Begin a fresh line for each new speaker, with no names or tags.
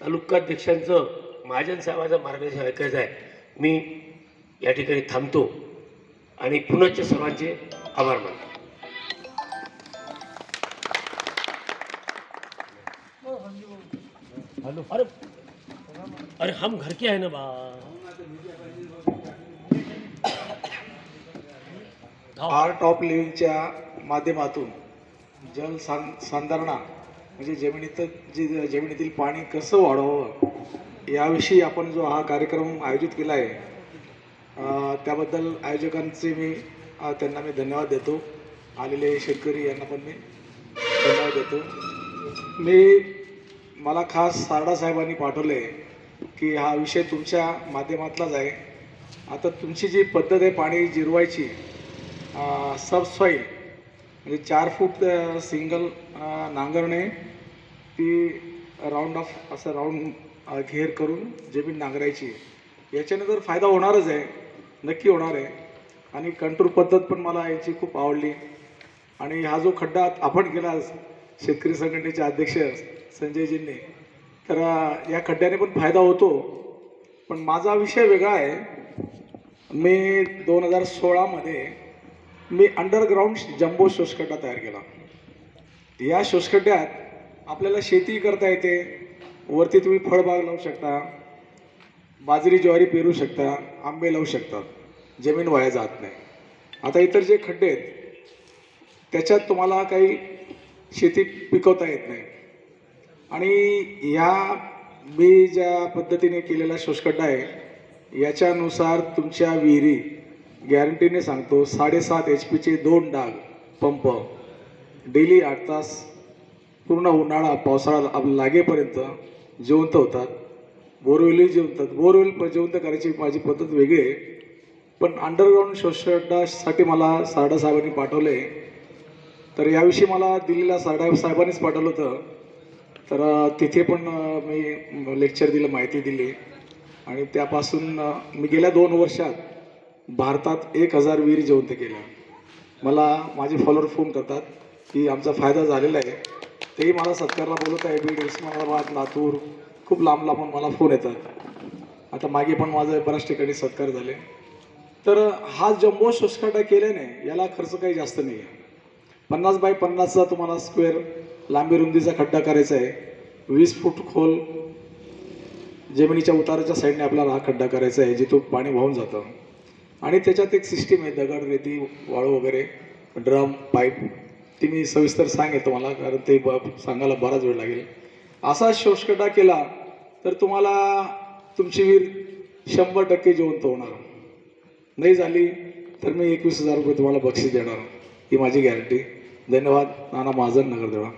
तालुकाध्यक्षांचं महाजन साहेबांचं मार्गदर्शन ऐकायचं आहे. मी या ठिकाणी थांबतो आणि पुनश्च सर्वांचे आभार मानतो. अरे अरे हम घर के आहे ना बा.
आर्ट ऑफ लिव्हिंगच्या माध्यमातून जल संधारणा म्हणजे जमिनीतील पाणी कसं वाढवावं याविषयी आपण जो हा कार्यक्रम आयोजित केला आहे, त्याबद्दल आयोजकांचे त्यांना मी धन्यवाद देतो. आलेले शेतकरी यांना पण मी धन्यवाद देतो. मला खास सारडा साहेबांनी पाठवले की हा विषय तुमच्या माध्यमातलाच आहे. आता तुमची जी पद्धत आहे पाणी जिरवायची, सबसॉईल म्हणजे 4 फूट सिंगल नांगरणे, ती राऊंड घेर करून जमीन नांगरायची. याच्याने तर फायदा होणारच आहे, नक्की होणार आहे. आणि कंट्रोल पद्धत पण मला याची खूप आवडली. आणि हा जो खड्डा आपण केला शेतकरी संघटनेचे अध्यक्ष संजयजींनी, तर या खड्ड्याने पण फायदा होतो. पण माझा विषय वेगळा आहे. मी 2016मध्ये मी अंडरग्राऊंड जम्बो शोषखड्डा तयार केला. या शोषखड्ड्यात आपल्याला शेती करता येते, वरती तुम्ही फळबाग लावू शकता, बाजरी ज्वारी पेरू शकता, आंबे लावू शकता, जमीन वाया जात नाही. आता इतर जे खड्डे आहेत त्याच्यात तुम्हाला काही शेती पिकवता येत नाही. आणि मी ज्या पद्धतीने केलेला शोषखड्डा आहे याच्यानुसार तुमच्या विहिरी गॅरंटीने सांगतो 7.5 HP 2 डाग पंप डेली 8 तास पूर्ण उन्हाळा पावसाळा लागेपर्यंत जिवंत होतात. बोरवेलही जिवंतात. बोरवेल जिवंत करायची माझी पद्धत वेगळी आहे. पण अंडरग्राऊंड शोषखड्डासाठी मला सारडा साहेबांनी पाठवले. तर याविषयी मला दिल्लीला सारडा साहेबांनीच पाठवलं होतं. तर तिथे पण मी लेक्चर दिलं, माहिती दिली. आणि त्यापासून मी गेल्या 2 वर्षात भारतात 1000 विहिरी जिवंत केल्या. मला माझे फॉलोअर फोन करतात की आमचा फायदा झालेला आहे. तेही मला सत्कारला बोलत आहे. बीड, उस्मानाबाद, लातूर, खूप लांब लांबून मला फोन येतात. आता मागे पण माझं बऱ्याच ठिकाणी सत्कार झाले. तर हा जम्बो शोषखड्डा केल्याने याला खर्च काही जास्त नाही आहे. 50 बाय 50चा तुम्हाला स्क्वेअर लांबी रुंदीचा खड्डा करायचा आहे. 20 फूट खोल जमिनीच्या उताराच्या साईडने आपल्याला हा खड्डा करायचा आहे, जिथून पाणी वाहून जातं. आणि त्याच्यात एक सिस्टीम आहे, दगड, रेती, वाळू वगैरे, ड्रम, पाईप. ती मी सविस्तर सांगेन तुम्हाला, कारण ते सांगायला बराच वेळ लागेल. असा शोषखड्डा केला तर तुम्हाला तुमची विहीर 100% जिवंत होणार. नाही झाली तर मी 21,000 रुपये तुम्हाला बक्षीस देणार, ही माझी गॅरंटी. धन्यवाद. नाना महाजन, नगरदेवा.